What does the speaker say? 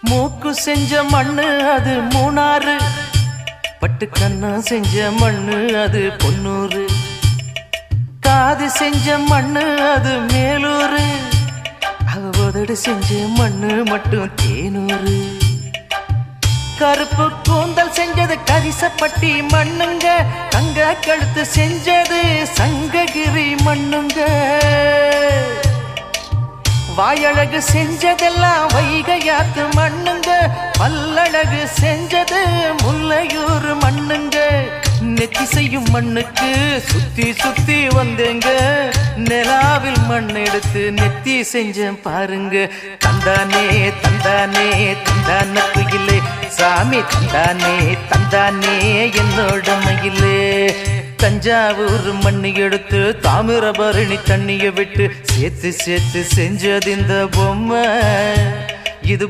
மூக்கு செஞ்ச மண்ணு அது மூணாறு, பட்டு கண்ணா செஞ்ச மண்ணு அது பொன்னூறு, காது செஞ்ச மண்ணு அது மேலூரு, அவதடு செஞ்ச மண்ணு மட்டும் தேனூரு. கருப்பு கூந்தல் செஞ்சது கரிசப்பட்டி மண்ணுங்க, தங்க கழுத்து செஞ்சது சங்ககிரி மண்ணுங்க, வாயழகு செஞ்சதெல்லாம் வைகையாத்து மண்ணுங்க, பல்லழகு செஞ்சது முல்லையூர் மண்ணுங்க. நெத்தி செய்யும் மண்ணுக்கு சுத்தி சுத்தி வந்தேங்க, நிலாவில் மண் எடுத்து நெத்தி செஞ்சேன் பாருங்க. தந்தானே தந்தானே தந்தான குயிலே, சாமி தந்தானே தந்தானே என்னோட மயிலே. தஞ்சாவூர் மண்ணு எடுத்து தாமிரபரணி தண்ணிய விட்டு சேர்த்து சேர்த்து செஞ்சது இந்த பொம்மை. இது